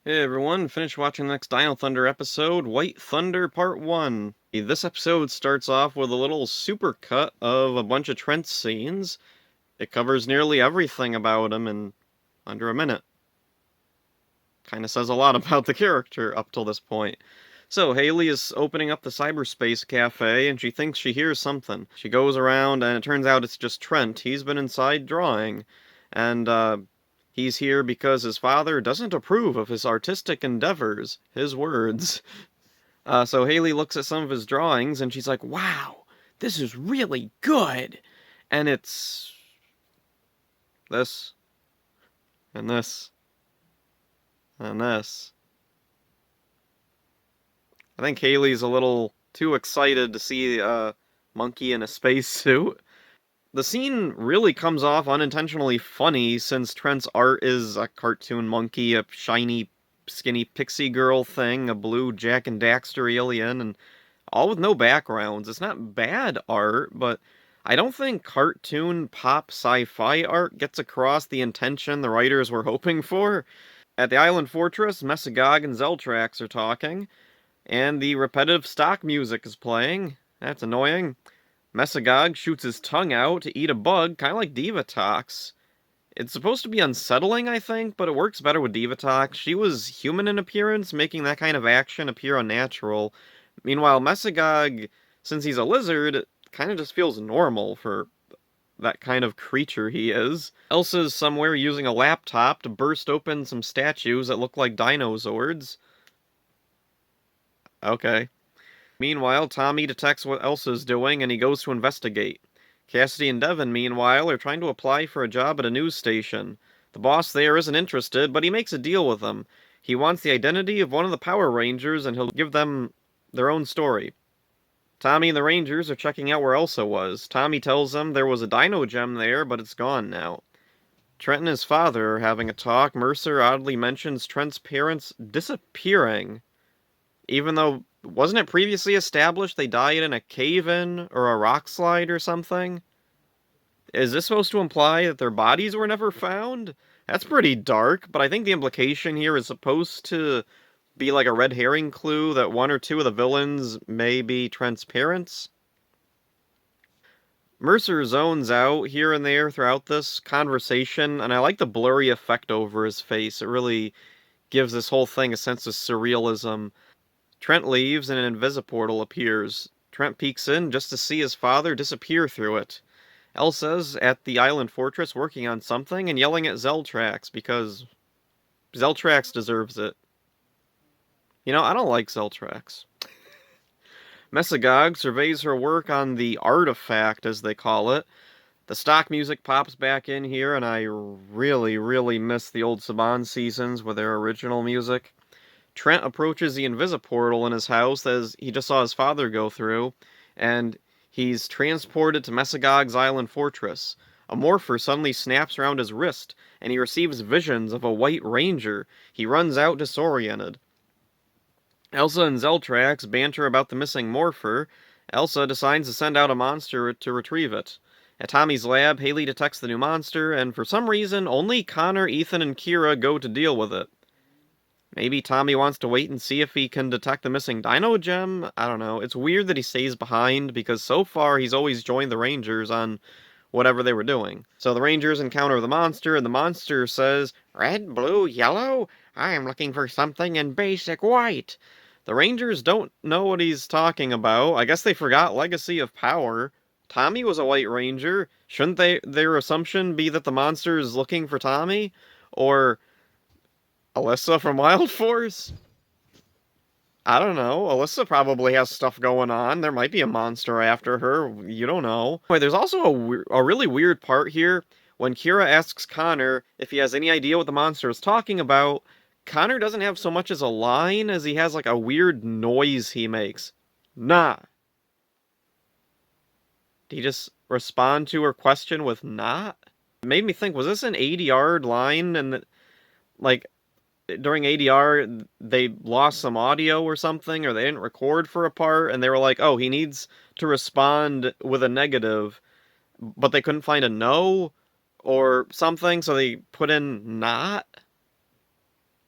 Hey everyone, finished watching the next Dino Thunder episode, White Thunder Part 1. This episode starts off with a little supercut of a bunch of Trent's scenes. It covers nearly everything about him in under a minute. Kinda says a lot about the character up till this point. So, Haley is opening up the cyberspace cafe and she thinks she hears something. She goes around and it turns out it's just Trent. He's been inside drawing. And, he's here because his father doesn't approve of his artistic endeavors. His words. So Haley looks at some of his drawings and she's like, wow, this is really good. And it's this, and this, and this. I think Haley's a little too excited to see a monkey in a spacesuit. The scene really comes off unintentionally funny since Trent's art is a cartoon monkey, a shiny, skinny pixie girl thing, a blue Jack and Daxter alien, and all with no backgrounds. It's not bad art, but I don't think cartoon pop sci-fi art gets across the intention the writers were hoping for. At the Island Fortress, Mesagog and Zeltrax are talking, and the repetitive stock music is playing. That's annoying. Mesagog shoots his tongue out to eat a bug, kind of like Divatox. It's supposed to be unsettling, I think, but it works better with Divatox. She was human in appearance, making that kind of action appear unnatural. Meanwhile, Mesagog, since he's a lizard, kind of just feels normal for that kind of creature he is. Elsa's somewhere using a laptop to burst open some statues that look like dinosaurs. Okay. Meanwhile, Tommy detects what Elsa's doing and he goes to investigate. Cassidy and Devon, meanwhile, are trying to apply for a job at a news station. The boss there isn't interested, but he makes a deal with them. He wants the identity of one of the Power Rangers and he'll give them their own story. Tommy and the Rangers are checking out where Elsa was. Tommy tells them there was a dino gem there, but it's gone now. Trent and his father are having a talk. Mercer oddly mentions Trent's parents disappearing, even though wasn't it previously established they died in a cave-in or a rock slide or something? Is this supposed to imply that their bodies were never found? That's pretty dark, but I think the implication here is supposed to be like a red herring clue that one or two of the villains may be Trent's parents. Mercer zones out here and there throughout this conversation, and I like the blurry effect over his face. It really gives this whole thing a sense of surrealism. Trent leaves and an invisiportal appears. Trent peeks in just to see his father disappear through it. Elsa's at the island fortress working on something and yelling at Zeltrax because Zeltrax deserves it. You know, I don't like Zeltrax. Mesagog surveys her work on the artifact, as they call it. The stock music pops back in here, and I really, really miss the old Saban seasons with their original music. Trent approaches the invisiportal in his house as he just saw his father go through, and he's transported to Mesagog's island fortress. A morpher suddenly snaps around his wrist, and he receives visions of a white ranger. He runs out disoriented. Elsa and Zeltrax banter about the missing morpher. Elsa decides to send out a monster to retrieve it. At Tommy's lab, Haley detects the new monster, and for some reason, only Connor, Ethan, and Kira go to deal with it. Maybe Tommy wants to wait and see if he can detect the missing dino gem? I don't know. It's weird that he stays behind, because so far he's always joined the Rangers on whatever they were doing. So the Rangers encounter the monster, and the monster says, "Red, blue, yellow? I am looking for something in basic white." The Rangers don't know what he's talking about. I guess they forgot Legacy of Power. Tommy was a White Ranger. Shouldn't their assumption be that the monster is looking for Tommy? Or Alyssa from Wild Force? I don't know. Alyssa probably has stuff going on. There might be a monster after her. You don't know. Wait, there's also a really weird part here. When Kira asks Connor if he has any idea what the monster is talking about, Connor doesn't have so much as a line as he has like a weird noise he makes. Nah. Did he just respond to her question with not? It made me think, was this an ADR line? And like, during ADR, they lost some audio or something, or they didn't record for a part, and they were like, oh, he needs to respond with a negative, but they couldn't find a no or something, so they put in not.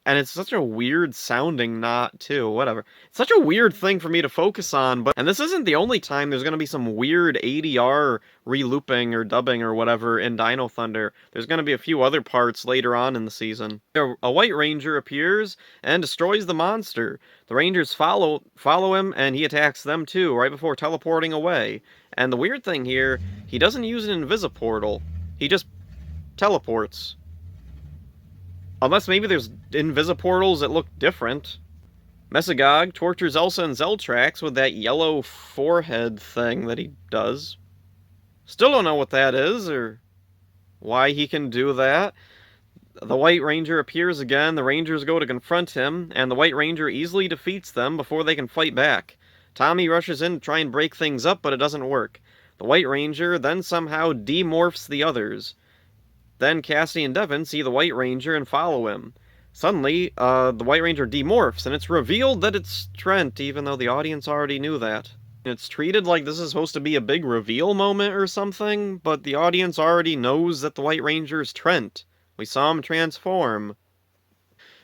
And it's such a weird sounding knot, too. Whatever. It's such a weird thing for me to focus on, but. And this isn't the only time there's gonna be some weird ADR re-looping or dubbing or whatever in Dino Thunder. There's gonna be a few other parts later on in the season. A White Ranger appears and destroys the monster. The Rangers follow him, and he attacks them too, right before teleporting away. And the weird thing here, he doesn't use an invisiportal. He just teleports. Unless maybe there's invisiportals that look different. Mesagog tortures Elsa and Zeltrax with that yellow forehead thing that he does. Still don't know what that is, or why he can do that. The White Ranger appears again, the Rangers go to confront him, and the White Ranger easily defeats them before they can fight back. Tommy rushes in to try and break things up, but it doesn't work. The White Ranger then somehow demorphs the others. Then Cassie and Devin see the White Ranger and follow him. Suddenly, the White Ranger demorphs, and it's revealed that it's Trent, even though the audience already knew that. It's treated like this is supposed to be a big reveal moment or something, but the audience already knows that the White Ranger is Trent. We saw him transform.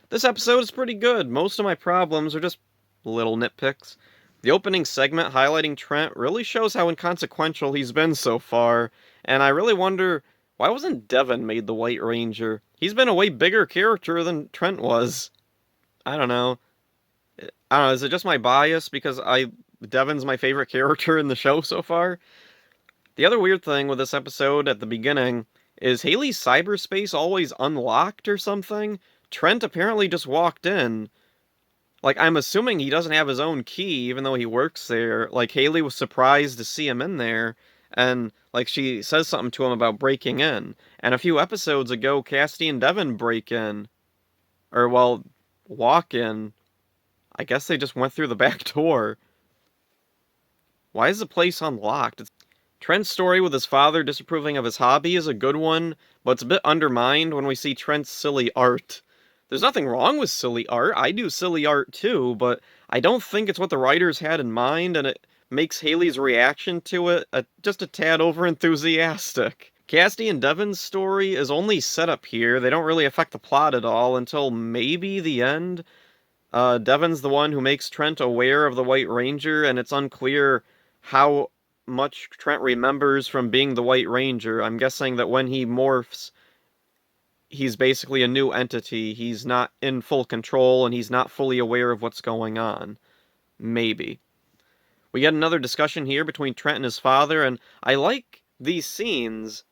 This episode is pretty good. Most of my problems are just little nitpicks. The opening segment highlighting Trent really shows how inconsequential he's been so far, and I really wonder, why wasn't Devin made the White Ranger? He's been a way bigger character than Trent was. I don't know. Is it just my bias because Devin's my favorite character in the show so far? The other weird thing with this episode at the beginning is Haley's cyberspace always unlocked or something? Trent apparently just walked in. Like, I'm assuming he doesn't have his own key, even though he works there. Like, Haley was surprised to see him in there, and, like, she says something to him about breaking in. And a few episodes ago, Cassidy and Devin break in. Or, well, walk in. I guess they just went through the back door. Why is the place unlocked? Trent's story with his father disapproving of his hobby is a good one, but it's a bit undermined when we see Trent's silly art. There's nothing wrong with silly art. I do silly art too, but I don't think it's what the writers had in mind, and it makes Haley's reaction to it just a tad over-enthusiastic. Cassidy and Devin's story is only set up here. They don't really affect the plot at all until maybe the end. Devin's the one who makes Trent aware of the White Ranger, and it's unclear how much Trent remembers from being the White Ranger. I'm guessing that when he morphs, he's basically a new entity. He's not in full control, and he's not fully aware of what's going on. Maybe. We get another discussion here between Trent and his father, and I like these scenes.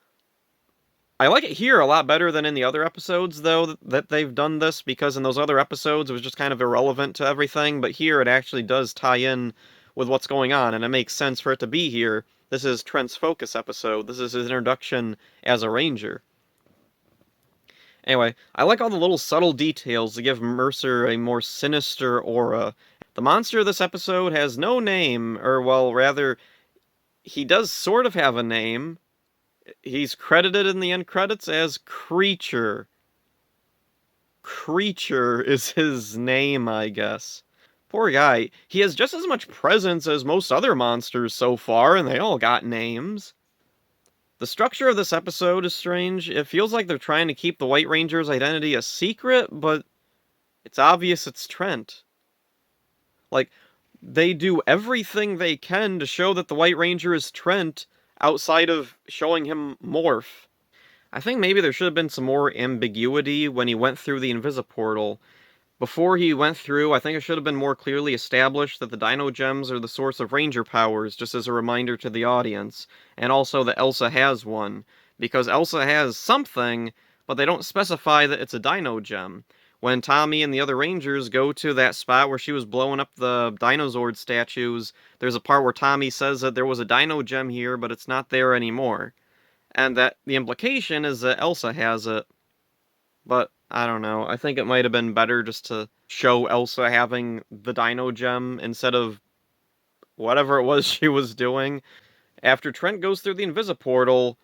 I like it here a lot better than in the other episodes, though, that they've done this, because in those other episodes it was just kind of irrelevant to everything, but here it actually does tie in with what's going on, and it makes sense for it to be here. This is Trent's focus episode. This is his introduction as a ranger. Anyway, I like all the little subtle details that give Mercer a more sinister aura. The monster of this episode has no name, or, well, rather, he does sort of have a name. He's credited in the end credits as Creature. Creature is his name, I guess. Poor guy. He has just as much presence as most other monsters so far, and they all got names. The structure of this episode is strange. It feels like they're trying to keep the White Ranger's identity a secret, but it's obvious it's Trent. Like, they do everything they can to show that the White Ranger is Trent outside of showing him morph. I think maybe there should have been some more ambiguity when he went through the invisiportal. Before he went through, I think it should have been more clearly established that the Dino Gems are the source of Ranger powers, just as a reminder to the audience, and also that Elsa has one, because Elsa has something, but they don't specify that it's a Dino Gem. When Tommy and the other Rangers go to that spot where she was blowing up the Dinozord statues, there's a part where Tommy says that there was a Dino Gem here, but it's not there anymore. And that the implication is that Elsa has it. But, I don't know, I think it might have been better just to show Elsa having the Dino Gem instead of whatever it was she was doing. After Trent goes through the invisiportal,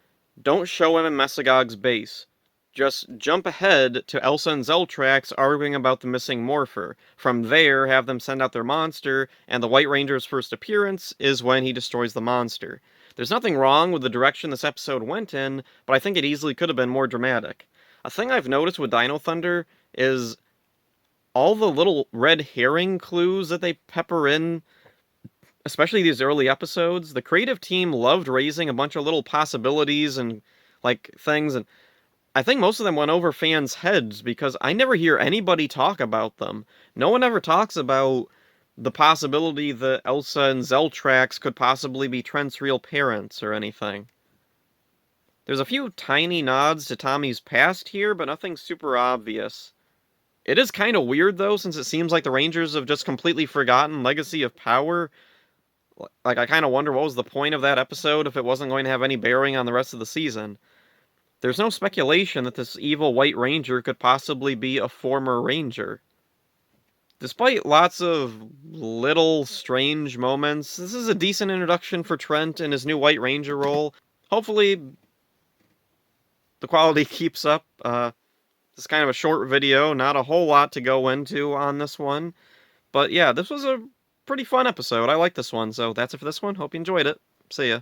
don't show him in Mesagog's base. Just jump ahead to Elsa and Zeltrax arguing about the missing Morpher. From there, have them send out their monster, and the White Ranger's first appearance is when he destroys the monster. There's nothing wrong with the direction this episode went in, but I think it easily could have been more dramatic. A thing I've noticed with Dino Thunder is all the little red herring clues that they pepper in, especially these early episodes, the creative team loved raising a bunch of little possibilities and like things, and I think most of them went over fans' heads because I never hear anybody talk about them. No one ever talks about the possibility that Elsa and Zeltrax could possibly be Trent's real parents or anything. There's a few tiny nods to Tommy's past here, but nothing super obvious. It is kind of weird though, since it seems like the Rangers have just completely forgotten Legacy of Power. Like, I kind of wonder what was the point of that episode if it wasn't going to have any bearing on the rest of the season. There's no speculation that this evil White Ranger could possibly be a former Ranger. Despite lots of little strange moments, this is a decent introduction for Trent in his new White Ranger role. Hopefully, the quality keeps up. This is kind of a short video, not a whole lot to go into on this one. But yeah, this was a pretty fun episode. I like this one, so that's it for this one. Hope you enjoyed it. See ya.